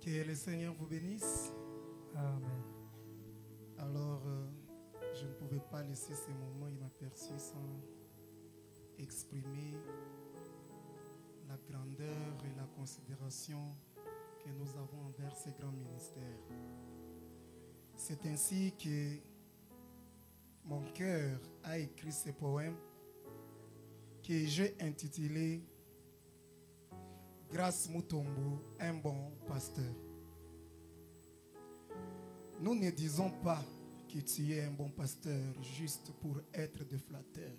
Que le Seigneur vous bénisse. Amen. Alors, je ne pouvais pas laisser ces moments inaperçus sans exprimer la grandeur et la considération que nous avons envers ces grands ministères. C'est ainsi que mon cœur a écrit ce poème que j'ai intitulé Grace Mutombo, un bon pasteur. Nous ne disons pas que tu es un bon pasteur juste pour être des flatteurs.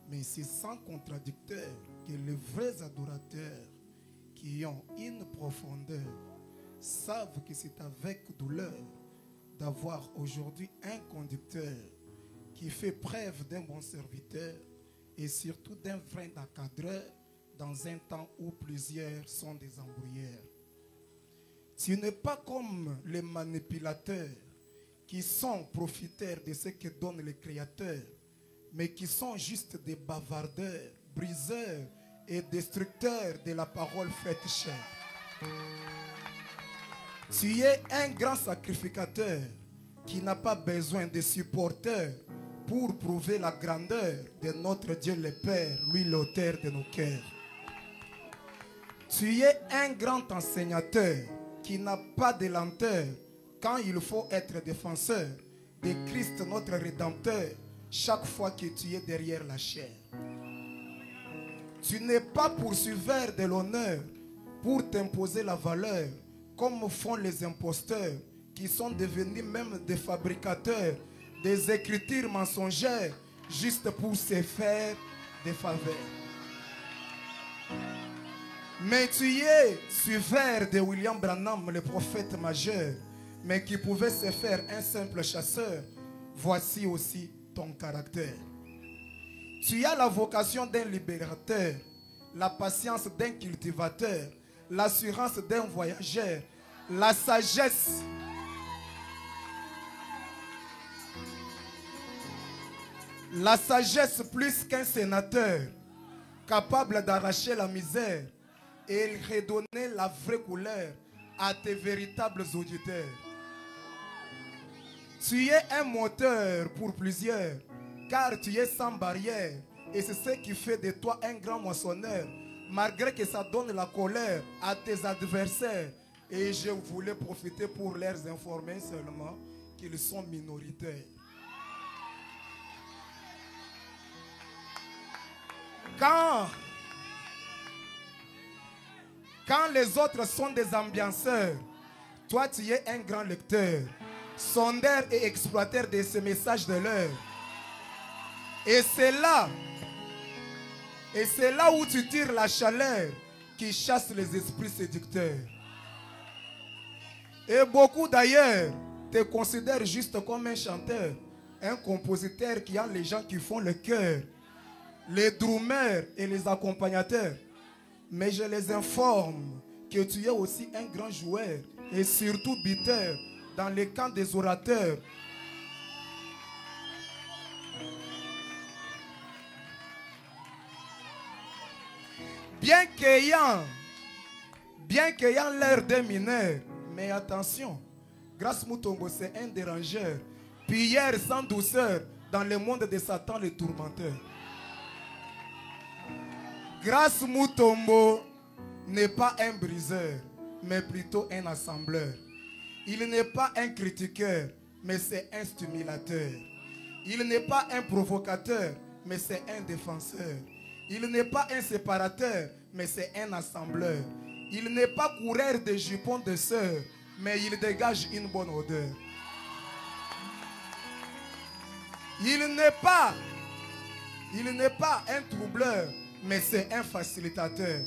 Mais c'est sans contradicteur que les vrais adorateurs qui ont une profondeur savent que c'est avec douleur d'avoir aujourd'hui un conducteur qui fait preuve d'un bon serviteur et surtout d'un vrai encadreur dans un temps où plusieurs sont des embrouilleurs. Tu n'es pas comme les manipulateurs qui sont profiteurs de ce que donne le Créateur, mais qui sont juste des bavardeurs, briseurs et destructeurs de la parole faite chair. Tu es un grand sacrificateur qui n'a pas besoin de supporters pour prouver la grandeur de notre Dieu le Père, lui l'auteur de nos cœurs. Tu es un grand enseignateur qui n'a pas de lenteur quand il faut être défenseur de Christ notre Rédempteur chaque fois que tu es derrière la chair. Tu n'es pas poursuiveur de l'honneur pour t'imposer la valeur comme font les imposteurs qui sont devenus même des fabricateurs des écritures mensongères juste pour se faire des faveurs. Mais tu es suiveur de William Branham, le prophète majeur, mais qui pouvait se faire un simple chasseur. Voici aussi ton caractère. Tu as la vocation d'un libérateur, la patience d'un cultivateur, l'assurance d'un voyageur, la sagesse plus qu'un sénateur, capable d'arracher la misère et redonner la vraie couleur à tes véritables auditeurs. Tu es un moteur pour plusieurs, car tu es sans barrière, et c'est ce qui fait de toi un grand moissonneur, malgré que ça donne la colère à tes adversaires. Et je voulais profiter pour leur informer seulement qu'ils sont minoritaires. Quand les autres sont des ambianceurs, toi tu es un grand lecteur, sondeur et exploiteur de ces messages de l'heure. Et c'est là où tu tires la chaleur qui chasse les esprits séducteurs. Et beaucoup d'ailleurs te considèrent juste comme un chanteur, un compositeur qui a les gens qui font le cœur, les drummers et les accompagnateurs. Mais je les informe que tu es aussi un grand joueur et surtout buteur dans les camps des orateurs. Bien qu'ayant l'air d'un mineur, mais attention, Grace Mutombo c'est un dérangeur, pilleur sans douceur dans le monde de Satan le tourmenteur. Grace Mutombo n'est pas un briseur, mais plutôt un assembleur. Il n'est pas un critiqueur, mais c'est un stimulateur. Il n'est pas un provocateur, mais c'est un défenseur. Il n'est pas un séparateur, mais c'est un assembleur. Il n'est pas coureur de jupons de sœur, mais il dégage une bonne odeur. Il n'est pas un troubleur, mais c'est un facilitateur.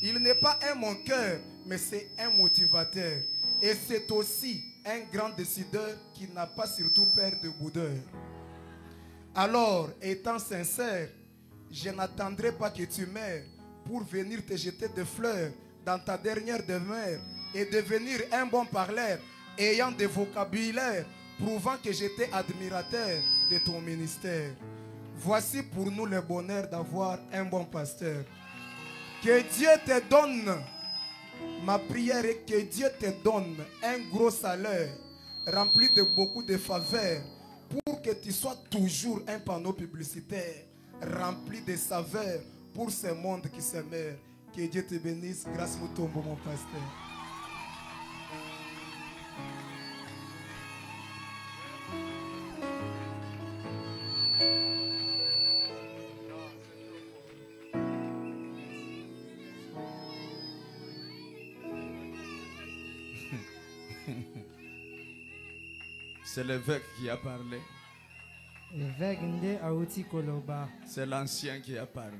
Il n'est pas un manqueur, mais c'est un motivateur. Et c'est aussi un grand décideur qui n'a pas surtout peur de boudeur. Alors, étant sincère, je n'attendrai pas que tu meurs pour venir te jeter des fleurs dans ta dernière demeure et devenir un bon parleur, ayant des vocabulaires prouvant que j'étais admirateur de ton ministère. Voici pour nous le bonheur d'avoir un bon pasteur. Que Dieu te donne Ma prière est que Dieu te donne un gros salaire rempli de beaucoup de faveurs pour que tu sois toujours un panneau publicitaire rempli de saveurs pour ce monde qui se meurt. Que Dieu te bénisse. Grâce Mutombo, mon pasteur. C'est l'évêque qui a parlé. C'est l'ancien qui a parlé.